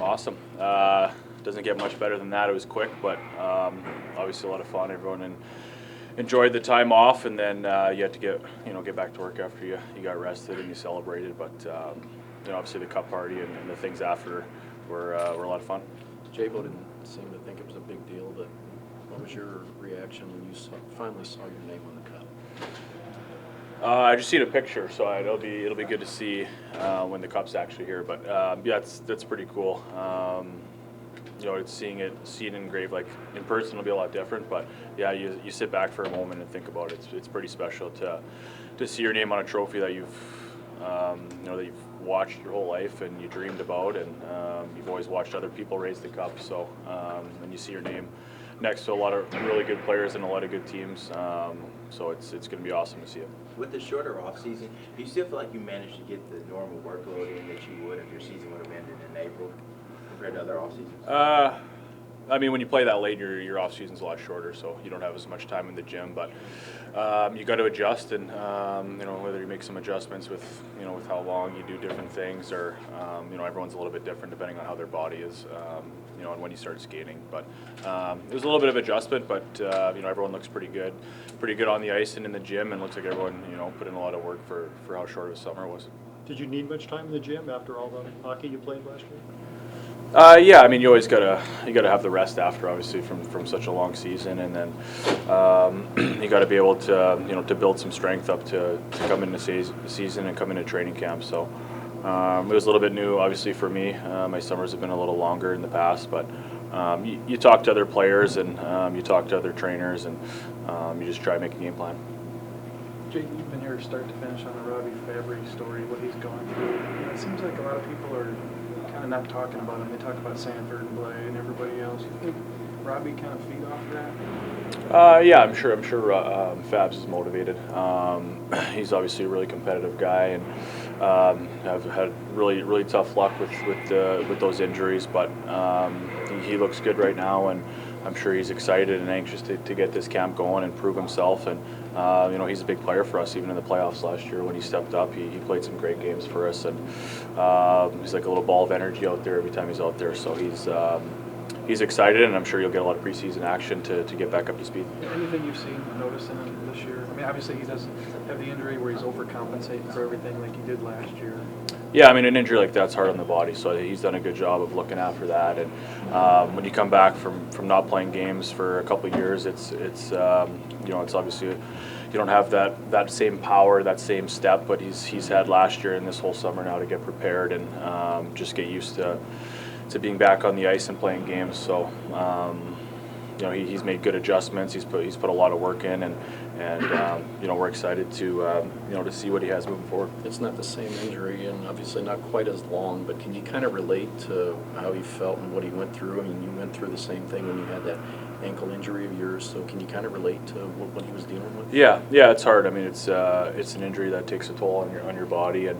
Awesome. Doesn't get much better than that. It was quick, but obviously a lot of fun. Everyone enjoyed the time off, and then you had to get back to work after you got rested and you celebrated. But obviously the cup party and the things after were a lot of fun. Jabo didn't seem to think it was a big deal, but what was your reaction when you finally saw your name on the cup? I just seen a picture, so it'll be good to see when the cup's actually here. But yeah, that's pretty cool. It's seeing it engraved like in person will be a lot different. But yeah, you sit back for a moment and think about it. It's pretty special to see your name on a trophy that that you've watched your whole life and you dreamed about, and you've always watched other people raise the cup. So and you see your name next to a lot of really good players and a lot of good teams. So it's going to be awesome to see it. With the shorter off season, do you still feel like you managed to get the normal workload in that you would if your season would have ended in April compared to other off seasons? I mean, when you play that late, your off season's a lot shorter, so you don't have as much time in the gym. But you got to adjust, and whether you make some adjustments with with how long you do different things, or everyone's a little bit different depending on how their body is, and when you start skating. But it was a little bit of adjustment, but everyone looks pretty good on the ice and in the gym, and looks like everyone put in a lot of work for how short of a summer it was. Did you need much time in the gym after all the hockey you played last year? Yeah, I mean, you always gotta have the rest after, obviously, from such a long season, and then you got to be able to to build some strength up to come into season and come into training camp. So it was a little bit new, obviously, for me. My summers have been a little longer in the past, but you talk to other players and you talk to other trainers, and you just try to make a game plan. Jaden, you've been here start to finish on the Robbie Fabry story, what he's gone through. It seems like a lot of people are kind of not talking about him. They talk about Sanford and Blay and everybody else. You think Robbie kind of feed off of that? Yeah, I'm sure. Fabs is motivated. He's obviously a really competitive guy, and have had really tough luck with those injuries. But he looks good right now, and I'm sure he's excited and anxious to get this camp going and prove himself. And he's a big player for us. Even in the playoffs last year when he stepped up, he played some great games for us, and he's like a little ball of energy out there every time he's out there. So he's excited, and I'm sure you'll get a lot of preseason action to get back up to speed. Anything you've seen or noticed in him this year? I mean, obviously he doesn't have the injury where he's overcompensating for everything like he did last year. Yeah, I mean, an injury like that's hard on the body, so he's done a good job of looking after that. And when you come back from not playing games for a couple of years, it's obviously you don't have that same power, that same step, but he's had last year and this whole summer now to get prepared and just get used to being back on the ice and playing games. So he's made good adjustments. He's put a lot of work in, and we're excited to see what he has moving forward. It's not the same injury, and obviously not quite as long, but can you kind of relate to how he felt and what he went through? I mean, you went through the same thing when you had that ankle injury of yours, so can you kind of relate to what he was dealing with? Yeah, it's hard. I mean, it's an injury that takes a toll on your body, and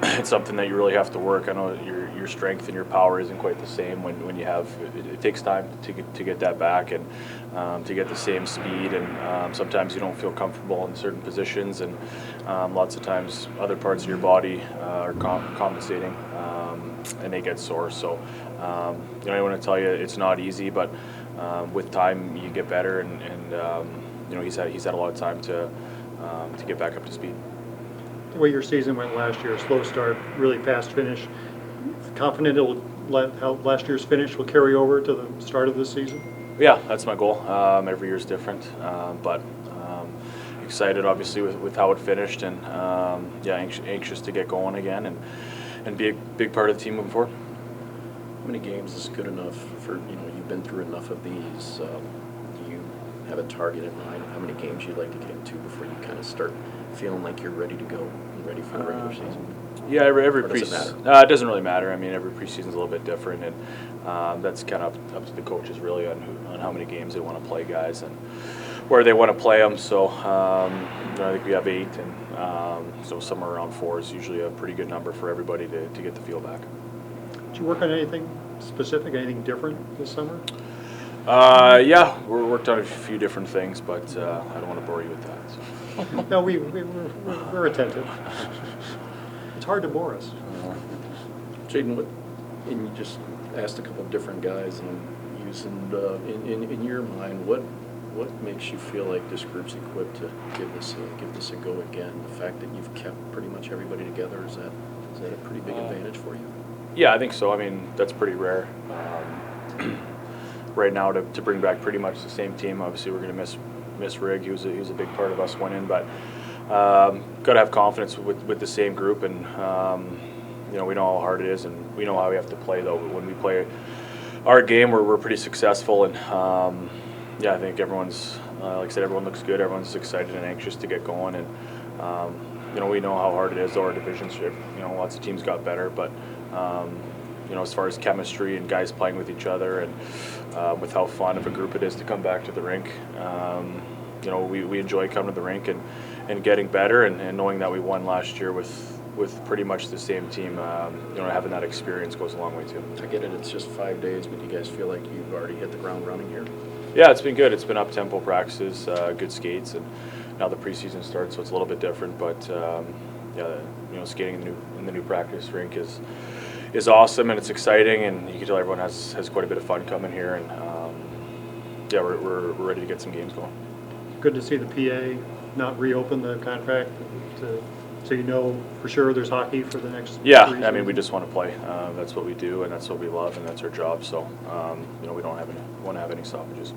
it's something that you really have to work. I know your strength and your power isn't quite the same when you have. It takes time to get that back and to get the same speed, and sometimes you don't feel comfortable in certain positions, and lots of times other parts of your body are compensating, and they get sore. So I want to tell you it's not easy, but with time you get better, and he's had a lot of time to get back up to speed. The way your season went last year, slow start, really fast finish. Confident how last year's finish will carry over to the start of this season? Yeah, that's my goal. Every year is different, but excited obviously with how it finished, and anxious to get going again and be a big part of the team moving forward. How many games is good enough for, you've been through enough of these? Do you have a target in mind? How many games you'd like to get to before you kind of start feeling like you're ready to go and ready for the regular season? Yeah, every preseason. It doesn't really matter. I mean, every preseason is a little bit different, and that's kind of up to the coaches really on how many games they want to play guys and where they want to play them. So I think we have 8, and so somewhere around 4 is usually a pretty good number for everybody to get the feel back. Did you work on anything specific, anything different this summer? Yeah, we worked on a few different things, but I don't want to bore you with that. So. No, we're attentive. It's hard to bore us. Jaden, And you just asked a couple of different guys, and I'm using, in your mind, what makes you feel like this group's equipped to give this a go again? The fact that you've kept pretty much everybody together, is that a pretty big advantage for you? Yeah, I think so. I mean, that's pretty rare. Right now to bring back pretty much the same team. Obviously, we're going to miss Rig. He was a big part of us winning, but got to have confidence with the same group, and you know, we know how hard it is, and we know how we have to play. Though when we play our game, we're pretty successful, and yeah, I think everyone's like I said, everyone looks good. Everyone's excited and anxious to get going, and you know, we know how hard it is. Though our divisions, you know, lots of teams got better, but you know, as far as chemistry and guys playing with each other, and with how fun of a group it is to come back to the rink, you know, we enjoy coming to the rink and getting better, and knowing that we won last year with pretty much the same team. You know, having that experience goes a long way too. I get it. It's just 5 days, but do you guys feel like you've already hit the ground running here? Yeah, it's been good. It's been up-tempo practices, good skates, and now the preseason starts, so it's a little bit different. But yeah, you know, skating in the new practice rink is awesome, and it's exciting, and you can tell everyone has quite a bit of fun coming here, and yeah, we're ready to get some games going. Good to see the PA not reopen the contract, so you know for sure there's hockey for the next 3 Yeah, I seasons. mean, we just want to play. That's what we do, and that's what we love, and that's our job. So you know, we don't want to have any stoppages.